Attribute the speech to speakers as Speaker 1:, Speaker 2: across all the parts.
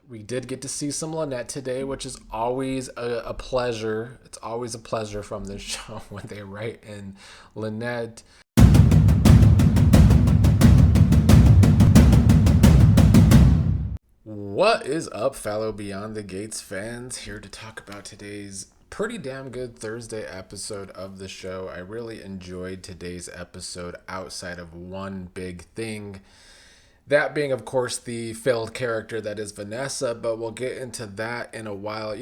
Speaker 1: We did get to see some Lynette today, which is always a pleasure. It's always a pleasure from this show when they write in Lynette. What is up, fellow Beyond the Gates fans? Here to talk about today's pretty damn good Thursday episode of the show. I really enjoyed today's episode outside of one big thing. That being, of course, the failed character that is Vanessa, but we'll get into that in a while.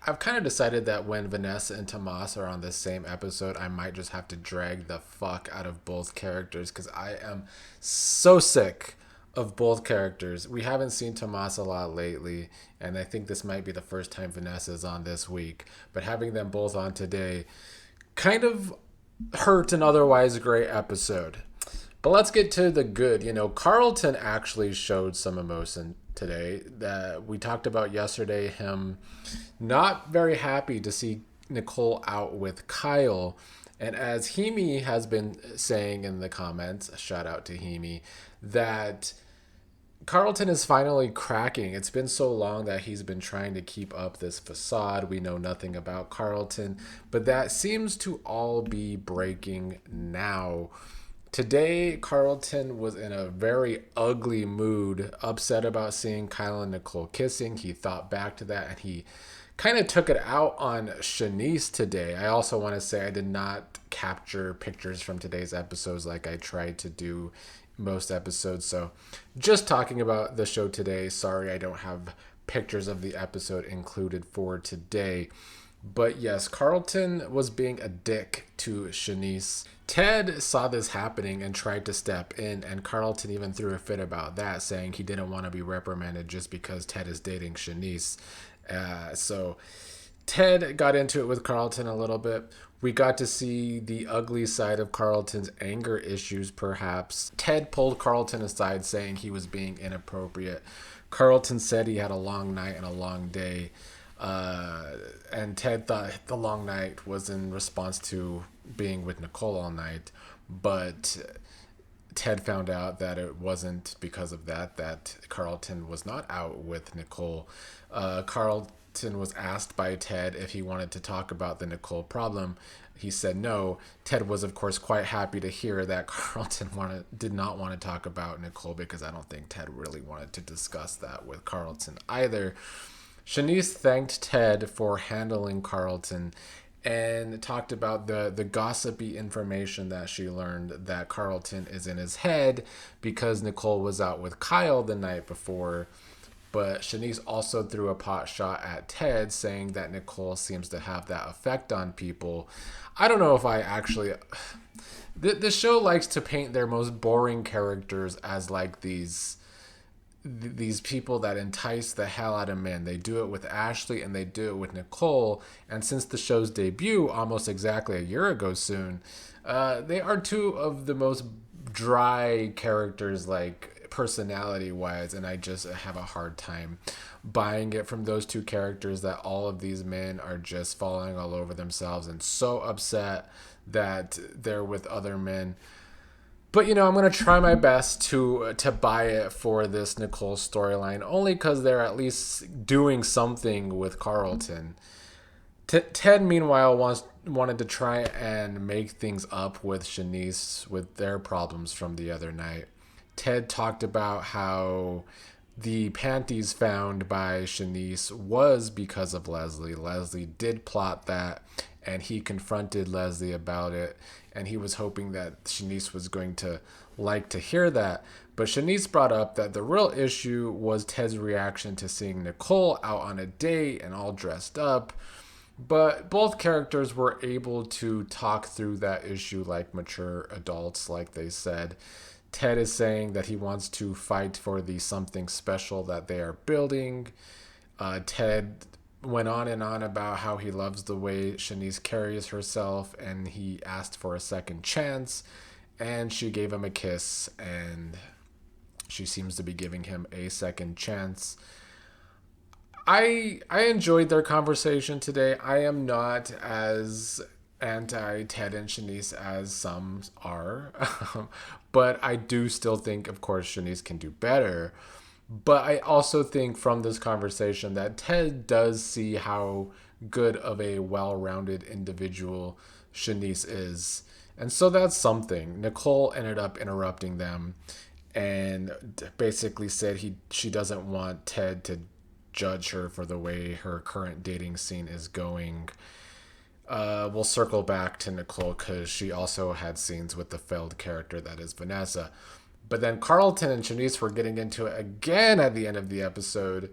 Speaker 1: I've kind of decided that when Vanessa and Tomas are on the same episode, I might just have to drag the fuck out of both characters because I am so sick of both characters. We haven't seen Tomas a lot lately, and I think this might be the first time Vanessa is on this week. But having them both on today kind of hurt an otherwise great episode. But let's get to the good. Carlton actually showed some emotion today that we talked about yesterday. Him not very happy to see Nicole out with Kyle. And as Hemi has been saying in the comments, shout out to Hemi, that Carlton is finally cracking. It's been so long that he's been trying to keep up this facade. We know nothing about Carlton, but that seems to all be breaking now. Today, Carlton was in a very ugly mood, upset about seeing Kyle and Nicole kissing. He thought back to that and he kind of took it out on Chenise today. I also want to say I did not capture pictures from today's episodes like I tried to do most episodes. So just talking about the show today, sorry I don't have pictures of the episode included for today. But yes, Carlton was being a dick to Shanice. Ted saw this happening and tried to step in, and Carlton even threw a fit about that, saying he didn't want to be reprimanded just because Ted is dating Shanice. So Ted got into it with Carlton a little bit. We got to see the ugly side of Carlton's anger issues, perhaps. Ted pulled Carlton aside, saying he was being inappropriate. Carlton said he had a long night and a long day. And Ted thought the long night was in response to being with Nicole all night, but Ted found out that it wasn't because of that Carlton was not out with Nicole. Carlton was asked by Ted if he wanted to talk about the Nicole problem. He said no. Ted was, of course, quite happy to hear that Carlton did not want to talk about Nicole because I don't think Ted really wanted to discuss that with Carlton either. Shanice thanked Ted for handling Carlton and talked about the gossipy information that she learned that Carlton is in his head because Nicole was out with Kyle the night before. But Shanice also threw a pot shot at Ted, saying that Nicole seems to have that effect on people. I don't know if I actually. The show likes to paint their most boring characters as like these people that entice the hell out of men. They do it with Ashley and they do it with Nicole. And since the show's debut almost exactly a year ago soon, they are two of the most dry characters, like personality wise. And I just have a hard time buying it from those two characters that all of these men are just falling all over themselves and so upset that they're with other men. But I'm gonna try my best to buy it for this Nicole storyline, only because they're at least doing something with Carlton. Ted, meanwhile, wanted to try and make things up with Shanice with their problems from the other night. Ted talked about how the panties found by Shanice was because of Leslie. Leslie did plot that, and he confronted Leslie about it, and he was hoping that Shanice was going to like to hear that. But Shanice brought up that the real issue was Ted's reaction to seeing Nicole out on a date and all dressed up. But both characters were able to talk through that issue like mature adults, like they said. Ted is saying that he wants to fight for the something special that they are building. Ted went on and on about how he loves the way Shanice carries herself, and he asked for a second chance, and she gave him a kiss, and she seems to be giving him a second chance. I enjoyed their conversation today. I am not as anti Ted and Shanice as some are, but I do still think, of course, Shanice can do better. But I also think from this conversation that Ted does see how good of a well-rounded individual Chenise is. And so that's something. Nicole ended up interrupting them and basically said she doesn't want Ted to judge her for the way her current dating scene is going. We'll circle back to Nicole because she also had scenes with the failed character that is Vanessa. But then Carlton and Chenise were getting into it again at the end of the episode.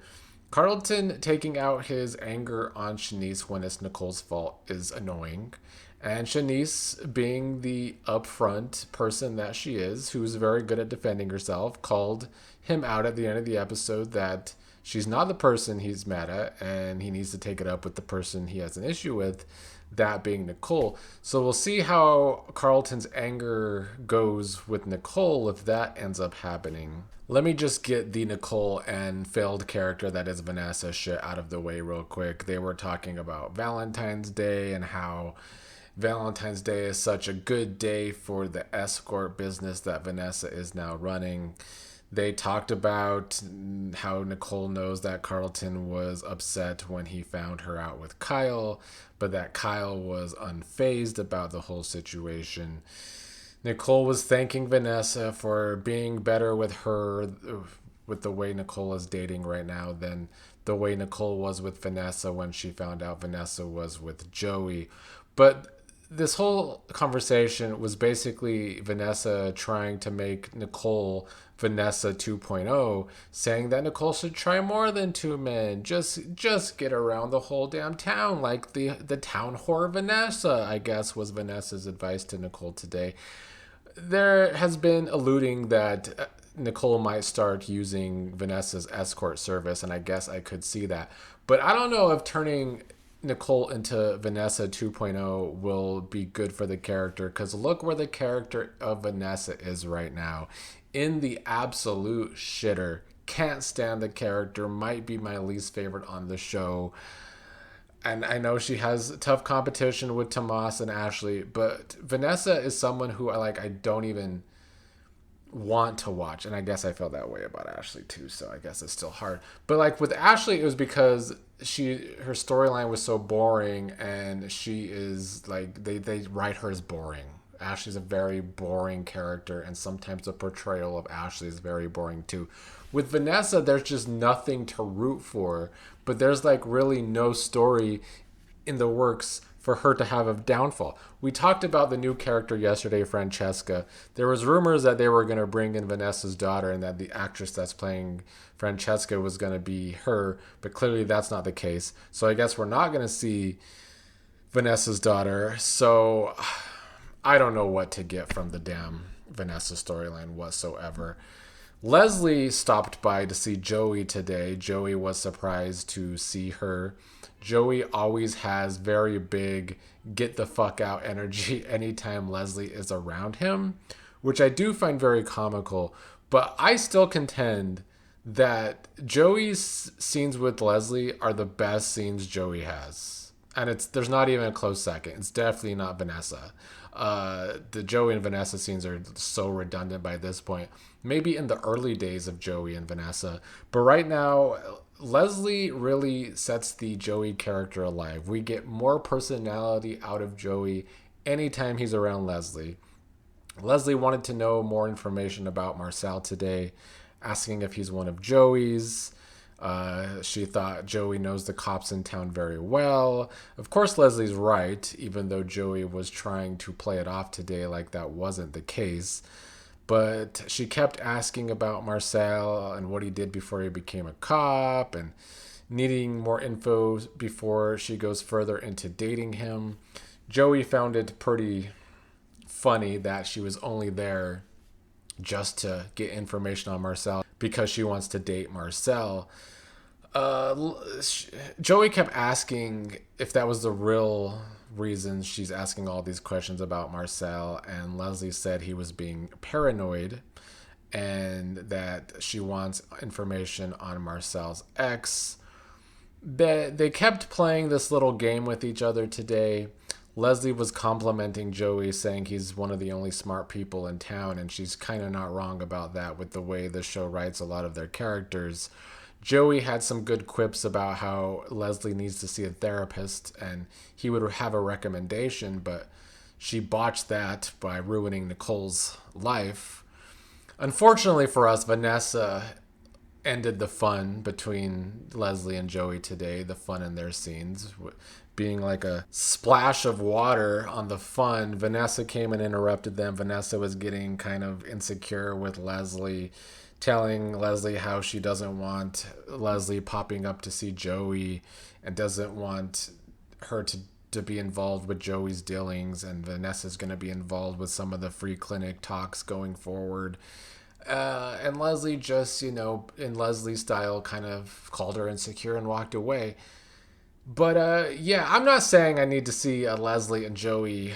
Speaker 1: Carlton taking out his anger on Chenise when it's Nicole's fault is annoying. And Chenise, being the upfront person that she is, who's very good at defending herself, called him out at the end of the episode that she's not the person he's mad at and he needs to take it up with the person he has an issue with, that being Nicole. So we'll see how Carlton's anger goes with Nicole if that ends up happening. Let me just get the Nicole and failed character that is Vanessa shit out of the way real quick. They were talking about Valentine's Day and how Valentine's Day is such a good day for the escort business that Vanessa is now running. They talked about how Nicole knows that Carlton was upset when he found her out with Kyle, but that Kyle was unfazed about the whole situation. Nicole was thanking Vanessa for being better with her, with the way Nicole is dating right now, than the way Nicole was with Vanessa when she found out Vanessa was with Joey. But this whole conversation was basically Vanessa trying to make Nicole Vanessa 2.0, saying that Nicole should try more than two men. Just get around the whole damn town like the town whore Vanessa, I guess was Vanessa's advice to Nicole today. There has been alluding that Nicole might start using Vanessa's escort service, and I guess I could see that. But I don't know if turning Nicole into Vanessa 2.0 will be good for the character, because look where the character of Vanessa is right now. In the absolute shitter. Can't stand the character. Might be my least favorite on the show. And I know she has tough competition with Tomas and Ashley, but Vanessa is someone who I don't even want to watch. And I guess I felt that way about Ashley too, so I guess it's still hard. But like with Ashley, it was because her storyline was so boring, and she is like they write her as boring. Ashley's a very boring character, and sometimes the portrayal of Ashley is very boring too. With Vanessa, there's just nothing to root for, but there's like really no story in the works for her to have a downfall. We talked about the new character yesterday, Francesca. There was rumors that they were going to bring in Vanessa's daughter and that the actress that's playing Francesca was going to be her, but clearly that's not the case. So I guess we're not going to see Vanessa's daughter. So I don't know what to get from the damn Vanessa storyline whatsoever. Leslie stopped by to see Joey today. Joey was surprised to see her. Joey always has very big get the fuck out energy anytime Leslie is around him, which I do find very comical. But I still contend that Joey's scenes with Leslie are the best scenes Joey has. And there's not even a close second. It's definitely not Vanessa. The Joey and Vanessa scenes are so redundant by this point. Maybe in the early days of Joey and Vanessa. But right now, Leslie really sets the Joey character alive. We get more personality out of Joey anytime he's around Leslie. Leslie wanted to know more information about Marcel today, asking if he's one of Joey's. She thought Joey knows the cops in town very well. Of course, Leslie's right, even though Joey was trying to play it off today like that wasn't the case. But she kept asking about Marcel and what he did before he became a cop and needing more info before she goes further into dating him. Joey found it pretty funny that she was only there just to get information on Marcel because she wants to date Marcel. Joey kept asking if that was the real reason she's asking all these questions about Marcel, and Leslie said he was being paranoid and that she wants information on Marcel's ex. They kept playing this little game with each other today. Leslie was complimenting Joey, saying he's one of the only smart people in town, and she's kind of not wrong about that with the way the show writes a lot of their characters. Joey had some good quips about how Leslie needs to see a therapist, and he would have a recommendation, but she botched that by ruining Nicole's life. Unfortunately for us, Vanessa ended the fun between Leslie and Joey today, the fun in their scenes, being like a splash of water on the fun. Vanessa came and interrupted them. Vanessa was getting kind of insecure with Leslie, telling Leslie how she doesn't want Leslie popping up to see Joey and doesn't want her to be involved with Joey's dealings, and Vanessa's going to be involved with some of the free clinic talks going forward. And Leslie just, in Leslie's style, kind of called her insecure and walked away. But yeah, I'm not saying I need to see a Leslie and Joey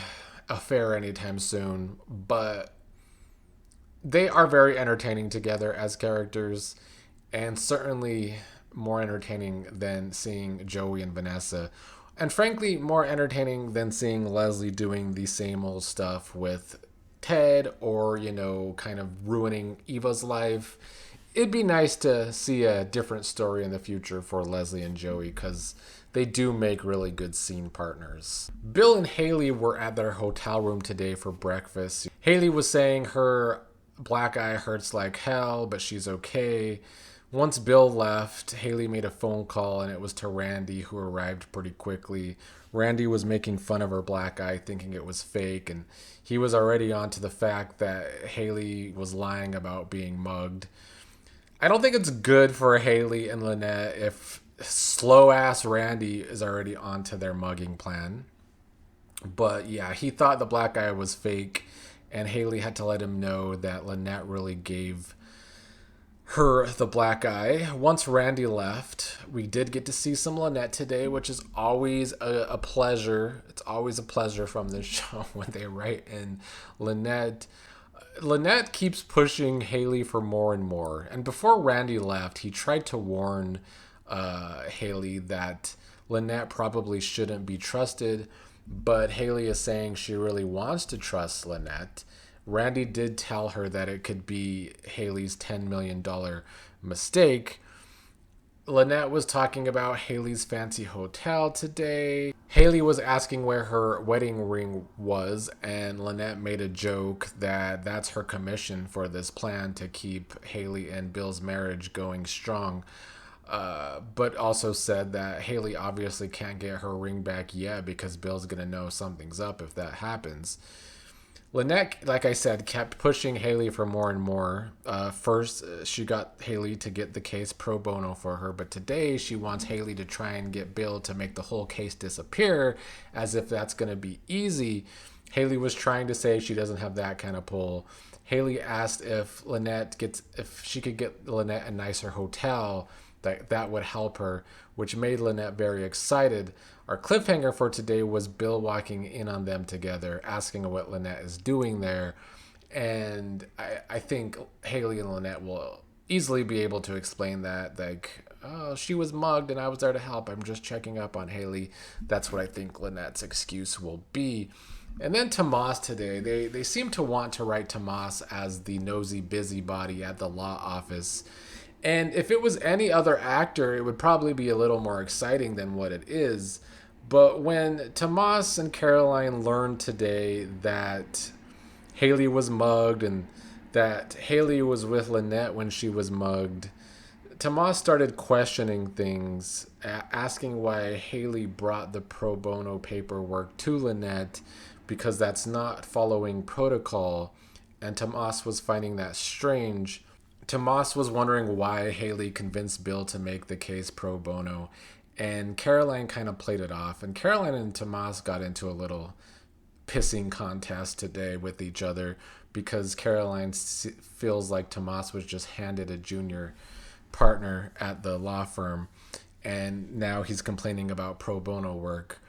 Speaker 1: affair anytime soon, but they are very entertaining together as characters, and certainly more entertaining than seeing Joey and Vanessa. And frankly, more entertaining than seeing Leslie doing the same old stuff with Ted, or, kind of ruining Eva's life. It'd be nice to see a different story in the future for Leslie and Joey, because they do make really good scene partners. Bill and Hayley were at their hotel room today for breakfast. Hayley was saying her black eye hurts like hell, but she's okay. Once Bill left, Hayley made a phone call, and it was to Randy, who arrived pretty quickly. Randy was making fun of her black eye, thinking it was fake, and he was already on to the fact that Hayley was lying about being mugged. I don't think it's good for Hayley and Lynette if slow-ass Randy is already onto their mugging plan. But yeah, he thought the black eye was fake, and Hayley had to let him know that Lynette really gave her the black eye. Once Randy left, we did get to see some Lynette today, which is always a pleasure. It's always a pleasure from this show when they write in Lynette. Lynette keeps pushing Hayley for more and more. And before Randy left, he tried to warn Hayley that Lynette probably shouldn't be trusted, but Hayley is saying she really wants to trust Lynette. Randy did tell her that it could be Hayley's $10 million mistake. Lynette was talking about Hayley's fancy hotel today. Hayley was asking where her wedding ring was, and Lynette made a joke that that's her commission for this plan to keep Hayley and Bill's marriage going strong. But also said that Hayley obviously can't get her ring back yet because Bill's going to know something's up if that happens. Lynette, like I said, kept pushing Hayley for more and more. First, she got Hayley to get the case pro bono for her, but today she wants Hayley to try and get Bill to make the whole case disappear, as if that's going to be easy. Hayley was trying to say she doesn't have that kind of pull. Hayley asked if she could get Lynette a nicer hotel, that would help her, which made Lynette very excited. Our cliffhanger for today was Bill walking in on them together, asking what Lynette is doing there. And I think Hayley and Lynette will easily be able to explain that. Like, oh, she was mugged and I was there to help. I'm just checking up on Hayley. That's what I think Lynette's excuse will be. And then Tomas today. They seem to want to write Tomas as the nosy busybody at the law office. And if it was any other actor, it would probably be a little more exciting than what it is. But when Tomas and Caroline learned today that Hayley was mugged and that Hayley was with Lynette when she was mugged, Tomas started questioning things, asking why Hayley brought the pro bono paperwork to Lynette, because that's not following protocol. And Tomas was finding that strange. Tomas was wondering why Hayley convinced Bill to make the case pro bono, and Caroline kind of played it off. And Caroline and Tomas got into a little pissing contest today with each other because Caroline feels like Tomas was just handed a junior partner at the law firm, and now he's complaining about pro bono work.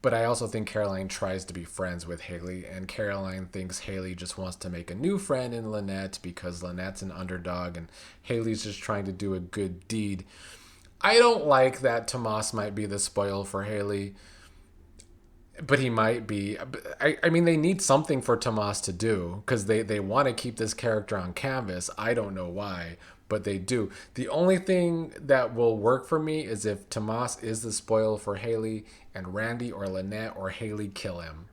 Speaker 1: But I also think Caroline tries to be friends with Hayley, and Caroline thinks Hayley just wants to make a new friend in Lynette because Lynette's an underdog and Hayley's just trying to do a good deed. I don't like that Tomas might be the spoil for Hayley. But he might be. I mean, they need something for Tomas to do because they want to keep this character on canvas. I don't know why, but they do. The only thing that will work for me is if Tomas is the spoil for Hayley and Randy or Lynette or Hayley kill him.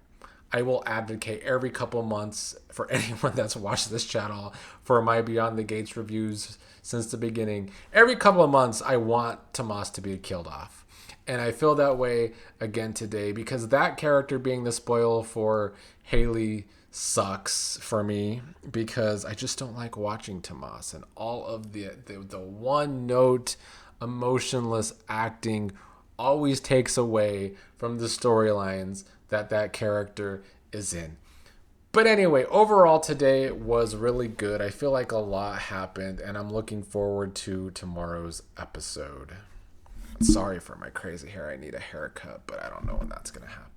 Speaker 1: I will advocate every couple months for anyone that's watched this channel for my Beyond the Gates reviews since the beginning. Every couple of months, I want Tomas to be killed off. And I feel that way again today because that character being the spoil for Hayley sucks for me because I just don't like watching Tomas and all of the one note emotionless acting always takes away from the storylines that character is in. But anyway, overall today was really good. I feel like a lot happened and I'm looking forward to tomorrow's episode. Sorry for my crazy hair. I need a haircut, but I don't know when that's going to happen.